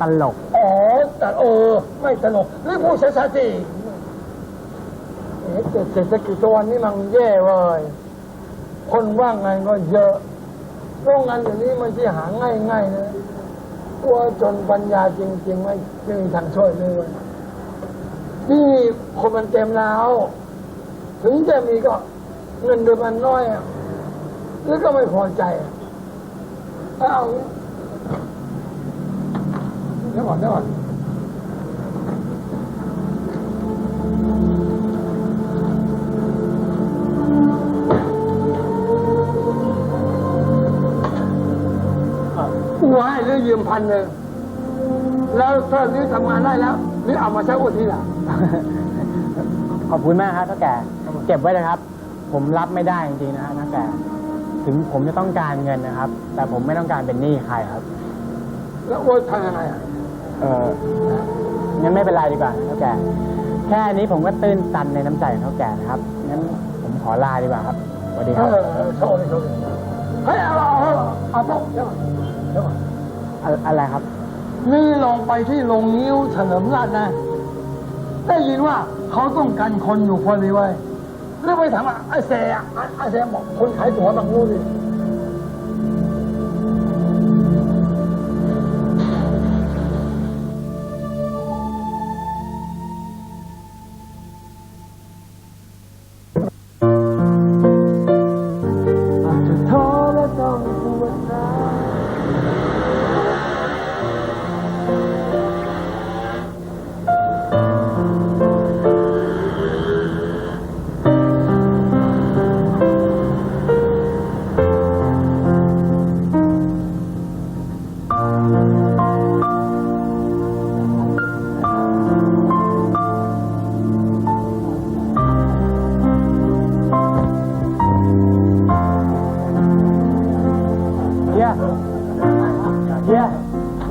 ตลกอ๋อแต่ไม่ตลกหรือพูดซะสิเศรษฐกิจตัวนี้มันแย่เว้ยคนว่างงานก็เยอะโรงงานอย่างนี้มันที่หาง่ายๆนะตัวจนปัญญาจริงๆไม่มีทางช่วยเลยนี่คนมันเต็มแล้วถึงจะมีก็เงินเดือนมันน้อยหรือก็ไม่พอใจเอาเดี๋ยวก่อนกูให้หรือยืม1,000แล้วถ้านี้ทำงานได้แล้วนี่เอามาใช้อุทิศล่ะขอบคุณมากครับเท่าแก่เก็บไว้เลยครับผมรับไม่ได้จริงๆนะเท่าแก่ถึงผมจะต้องการเงินนะครับแต่ผมไม่ต้องการเป็นหนี้ใครครับแล้วโอ๊ยทำยังไงงั้นไม่เป็นไรดีกว่าเท่าแก่แค่นี้ผมก็ตื้นตันในน้ำใจของเท่าแก่นะครับงั้นผมขอลาดีกว่าครับสวัสดีครับโชว์เฮ้ยเอาพวกเดี๋ยวก่อนอะไรครับนี่ลองไปที่โรงนิ้วเฉลิมราชนะได้ยินว่าเขาต้องการคนอยู่พอดีไว้เรื่องไปถามไอ้แซ่บอกคนขายตั๋วบางรู้ดิ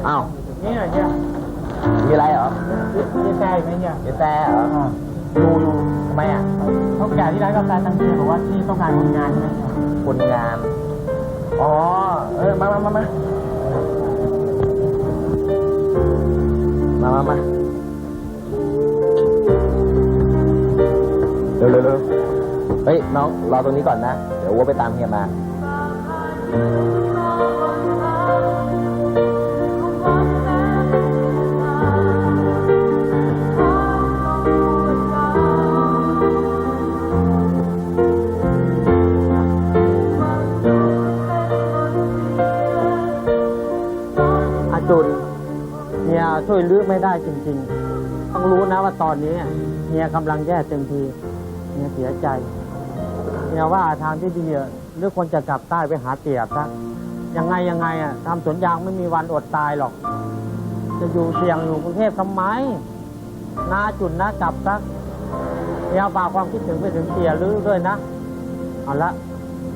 อ้าวนี่เหรอเนี่ยมีอะไรเหรอมีแซ่ไหมเนี่ยมีแซ่เหรอดูทำไมเท่าแก่ที่ร้านกาแฟตั้งชื่อบอกว่าที่ต้องการคนงานใช่ไหมคนงานอ๋อมาเร็วเฮ้ยน้องรอตรงนี้ก่อนนะเดี๋ยววัวไปตามเฮียมาจุนเฮียช่วยลื้อไม่ได้จริงๆต้องรู้นะว่าตอนนี้เฮียกำลังแย่เต็มทีเฮียเสียใจเฮียว่าทางที่ดีหรือควรจะกลับใต้ไปหาเตี๋ยซะยังไงทำสวนยางไม่มีวันอดตายหรอกจะอยู่เสี่ยงอยู่กรุงเทพทำไมนาจุนนะกลับซะเฮียฝากความคิดถึงไปถึงเตี๋ยลื้อด้วยนะเอาละ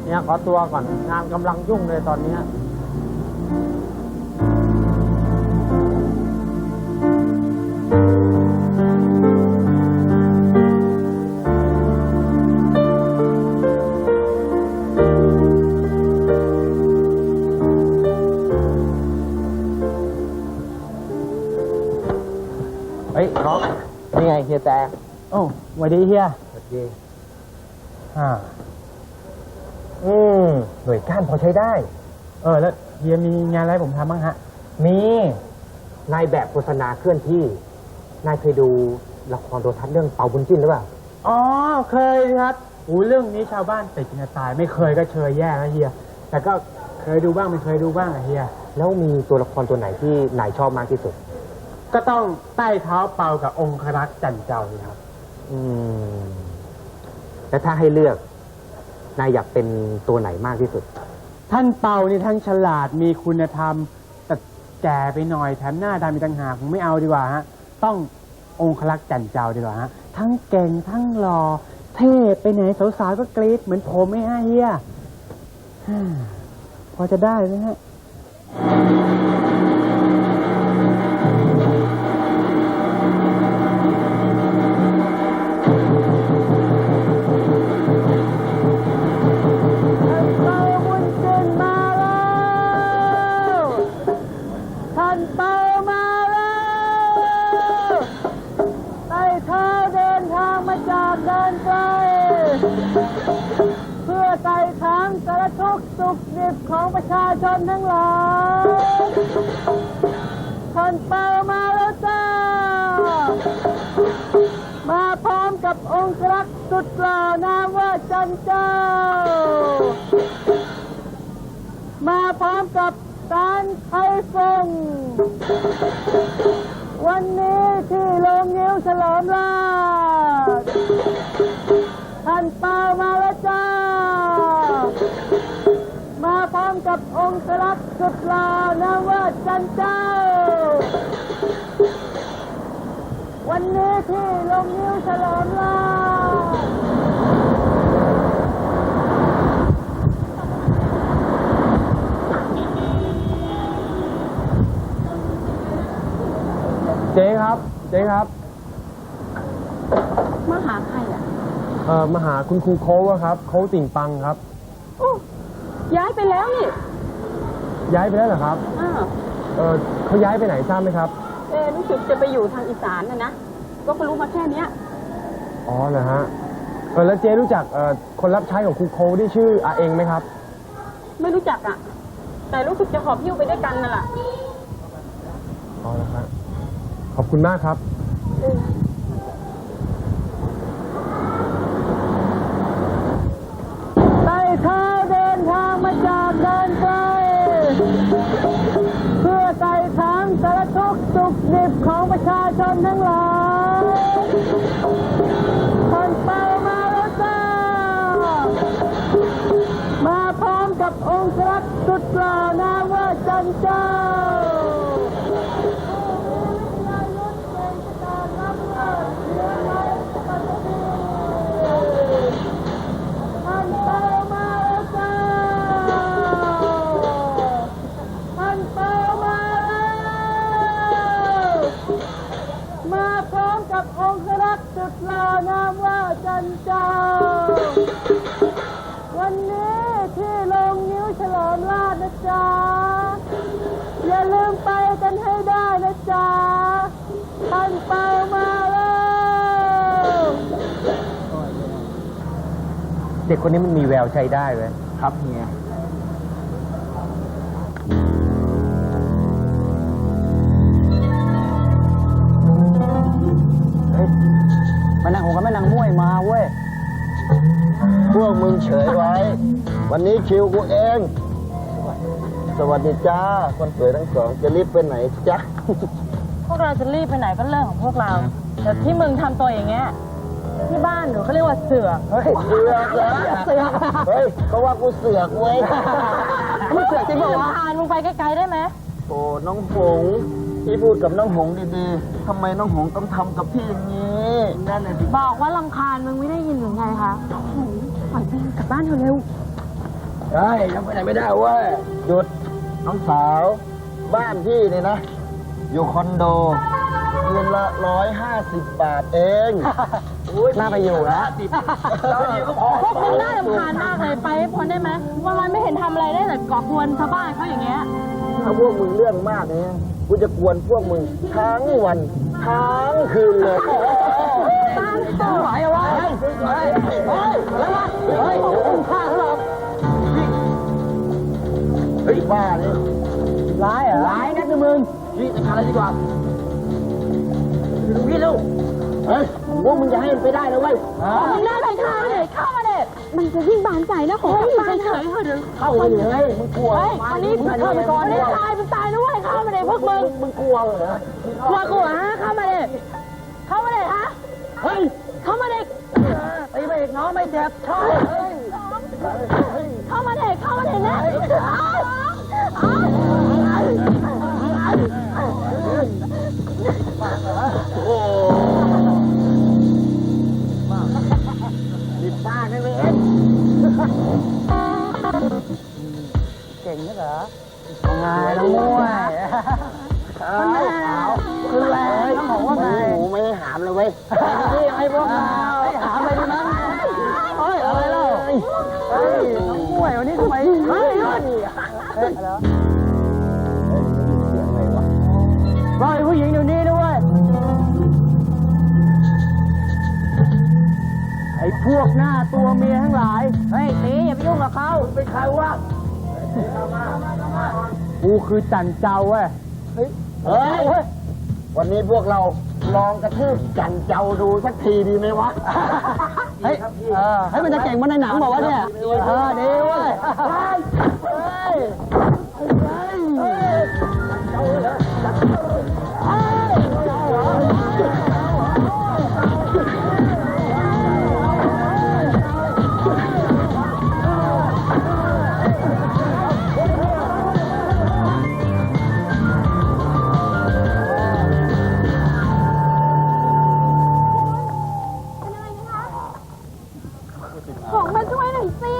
เฮียขอตัวก่อนงานกำลังยุ่งเลยตอนนี้เฮ้ยน้องนี่ไงเฮียแจ๊โอ้สวัสดีเฮียสวัสดีหน่วยก้านพอใช้ได้แล้วเฮียมีงานอะไรผมทำบ้างฮะมีนายแบบโฆษณาเคลื่อนที่นายเคยดูละครโทรทัศน์เรื่องเป่าบุญจิ้นหรือเปล่าอ๋อเคยครับเรื่องนี้ชาวบ้านติดกันตายไม่เคยก็เชยแย่นะเฮียแต่ก็เคยดูบ้างไม่เคยดูบ้างอะเฮียแล้วมีตัวละครตัวไหนที่นายชอบมากที่สุดก็ต้องใต้เท้าเปากับองครักษ์จันเจ้าครับแล้วถ้าให้เลือกนายอยากเป็นตัวไหนมากที่สุดท่านเปานี่ท่านฉลาดมีคุณธรรมแต่แก่ไปหน่อยแถมหน้าดำมีต่างหากผมไม่เอาดีกว่าฮะต้ององครักษ์จันเจ้าดีกว่าฮะทั้งเก่งทั้งหล่อเท่ไปไหนสาวๆก็กรี๊ดเหมือนผมไม่ฮะเฮียพอจะได้ไหมฮะ ท่านเปามาแ เพื่อไต่ถามสารทุกข์สุขดิบของประชาชนทั้งหลายท่านเป่ามาแล้วจ้ามาพร้อมกับองค์รักษ์สุดหล่อนามว่าจันเจ้ามาพร้อมกับการไทยฟงวันนี้ที่โรงงิ้วเฉลิมราชท่านเป่ามาแล้วจ้ามาพร้อมกับองค์รักษ์สุดหล่อนามว่าจันเจ้าวันนี้ที่โรงงิ้วเฉลิมราชเจ๊ครับเจ๊ครับมาหาใครอ่ะมาหาคุณครูโค้อะครับโค้ติ่งปังครับโอ้ย้ายไปแล้วนี่ย้ายไปแล้วเหรอครับเขาย้ายไปไหนทราบไหมครับรู้สึกจะไปอยู่ทางอีสานนะก็รู้มาแค่เนี้ยอ๋อเหรอฮะแล้วเจ๊รู้จักคนรับใช้ของครูโค้ที่ชื่ออาเองไหมครับไม่รู้จักอ่ะแต่รู้สึกจะหอบหิ้วไปด้วยกันนั่นแหละอ๋อแล้วครับขอบคุณมากครับไต่เท้าเดินทางมาจากแดนไกลเพื่อไต่ถามสารทุกข์สุขดิบของประชาชนทั้งหลายท่านเป่ามาแล้วจ้ามาพร้อมกับองค์รักษ์สุดหล่อนามว่าจันเจ้าสุดหล่อนามว่าจันเจ้าวันนี้ที่โรงงิ้วเฉลิมราชนะจ๊ะอย่าลืมไปกันให้ได้นะจ๊ะท่านเป่ามาแล้วเด็กคนนี้มันมีแววใช้ได้เลยครับเฮียมานั่งหงกับแม่นางม้วยมาเว้ยพวกมึงเฉยไว้วันนี้คิวกูเองสวัสดีจ้าคนสวยทั้งสองจะรีบไปไหนจ๊ะพวกเราจะรีบไปไหนก็เรื่องของพวกเราแต่ที่มึงทำตัวอย่างเงี้ยที่บ้านหนูเขาเรียกว่าเสือกเฮ้ยเสือกเหรอเสือกเฮ้ยเขาว่ากูเสือกเว้ยมึงเสือกจริงเหรอวะมึงไปไกลๆได้ไหมโอ้น้องหงพี่พูดกับน้องหงดีๆทำไมน้องหงต้องทำกับพี่อย่างนี้นั่นแหละสิบอกว่ารำคาญมึงไม่ได้ยินหรือไงคะปล่อยไปกลับบ้านเถอะเร็วได้ยังไปไหนไม่ได้เว้ยหยุดน้องสาวบ้านพี่นี่นะอยู่คอนโดเดือนละ150 บาทเองน่าไปอยู่นะพวกคุณน่ารำคาญมากเลยไปพอได้ไหมวันๆไม่เห็นทำอะไรได้แต่ก่อกวนชาวบ้านเขาอย่างเงี้ยถ้าพวกมึงเรื่องมากเนี่ยกูจะกวนพวกมึงทั้งวันทั้งคืนเลยตั้งไหวเอาไว้ข้างเราเฮ้ยบ้าเนี่ยร้ายเหรอร้ายนักนะมึงนี่จะทำอะไรดีกว่าพี่ลูกเฮ้ยพวกมึงจะให้มันไปได้นะเว้ยมึงน่าไปข้าเลยเข้ามาเด็ดมันจะยิ่งบานใจนะของพี่บ้านเฉยเถอะเข้าไปเลยมึงกลัววันนี้มึงเข้าไปก่อนตายเป็นตายนะเว้ยเข้ามาเด็ดพวกมึงกลัวเหรอกลัวฮะเข้ามาเด็ดเข้ามาเด็ดฮะเฮ้ยเข้ามาเด็กไอ้เบรกน้องไม่เจ็บใช่เข้ามาเด็กนะโอ้ดิบป้าได้เลยเก่งนะเหรอไงน้องม้วยคืออะไรน้องหงว่าไงไม่ให้หามเลยเว้ยนี่ไอ้พวกเราหามไปดิมั้งเฮ้ยอะไรเล่าเฮ้ยน้องม้วยวันนี้ทำไมเฮ้ยอะไรปล่อยผู้หญิงเดี๋ยวนี้ด้วย อ้พวกหน้าตัวเมียทั้งหลายเฮ้ยตีอย่าไปยุ่งกับเขาเป็นใครวะกูคือจันเจ้าเว้ยเฮ้ยวันนี้พวกเราลองกระทืบจันเจ้าดูสักทีดีไหมวะเฮ้ยให้มันจะเก่งมันในหนังบอกว่าเนี่ยดีเว้ยของมาช่วยหน่อยสิ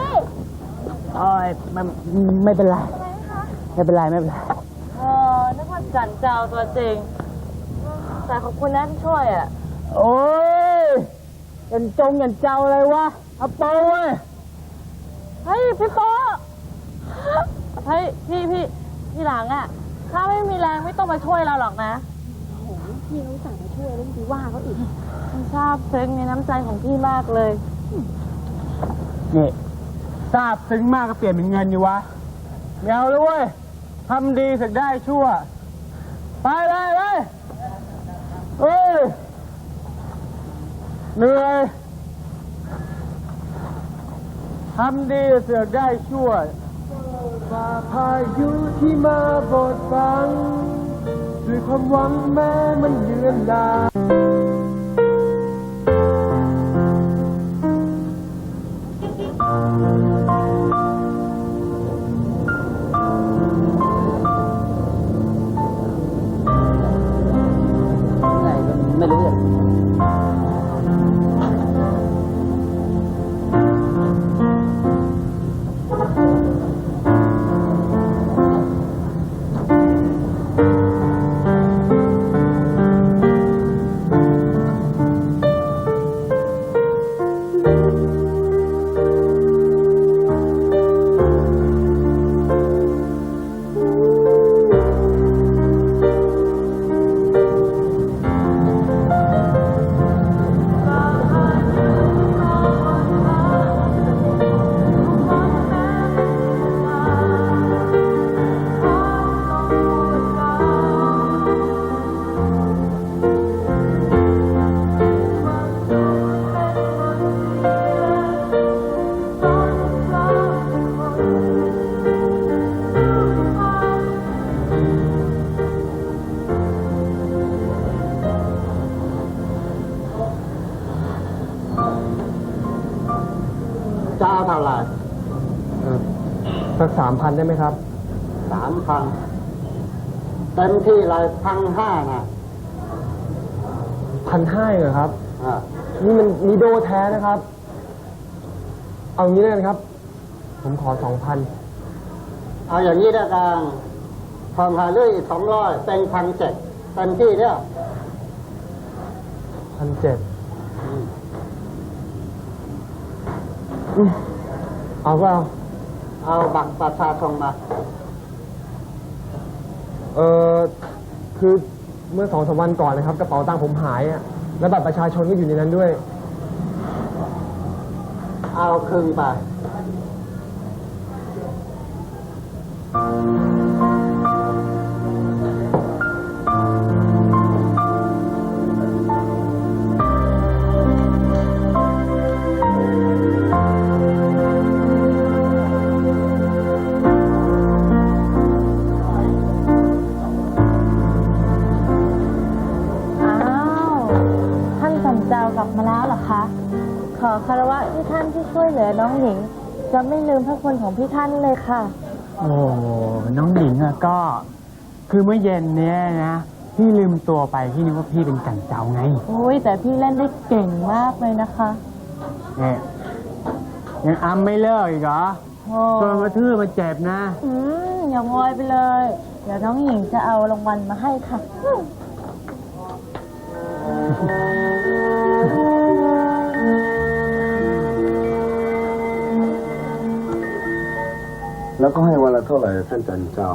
ไม่เป็นไรไม่เป็นไรนึกว่าจันเจ้าตัวจริงแต่ขอบคุณนะที่ช่วยอ่ะ โอ้ยเป็นเจ้าอะไรวะเอาโป้เว้ย เฮ้ยพี่โตเฮ้ยพี่หลังอ่ะถ้าไม่มีแรงไม่ต้องมาช่วยเราหรอกนะโอ้โหพี่เขาสั่งมาช่วยแล้วพี่ว่าเขาอีกฉันซาบซึ้งในน้ำใจของพี่มากเลยนี่ทราบซึ้งมากก็เปลี่ยนเป็นเงินอยู่วะไม่เอาเลยเว้ยทำดีสึกได้ชั่วไปเลยเฮ้ยเหนื่อยทำดีเสือกได้ชั่วฝ่าพายุที่มาบดบังด้วยความหวังแม้มันเยือนลางไม่รู้เลยจะเอาเท่าไหร่สัก3,000ได้ไหมครับ3,000เต็มที่เลย1,500นะ1,500เหรอครับนี่มันมีโดแท้นะครับเอางี้เลยครับผมขอ2,000เอาอย่างนี้ได้กันทองหาเรื่อย200เป็น1,700เต็มที่เนี่ย1,700เอาเปล่าเอาบัตรประชาชนมาคือเมื่อ2-3 วันก่อนนะครับกระเป๋าตังค์ผมหายอ่ะแล้วบัตรประชาชนก็อยู่ในนั้นด้วยเอาคืนไปกลับมาแล้วเหรอคะขอคารวะพี่ท่านที่ช่วยเหลือน้องหญิงจะไม่ลืมพระคุณของพี่ท่านเลยค่ะโอ้น้องหญิงอะก็คือเมื่อเย็นเนี้ยนะพี่ลืมตัวไปพี่นึกว่าพี่เป็นจันเจ้าไงโอ้ยแต่พี่เล่นได้เก่งมากเลยนะคะเนี่ยยังอำไม่เลิกอีกเหรอโดนกระทืบมาเจ็บนะอย่าโวยไปเลยเดี๋ยวน้องหญิงจะเอารางวัลมาให้ค่ะแล้วก็ให้วันละเท่าไหร่ท่านจันเจ้า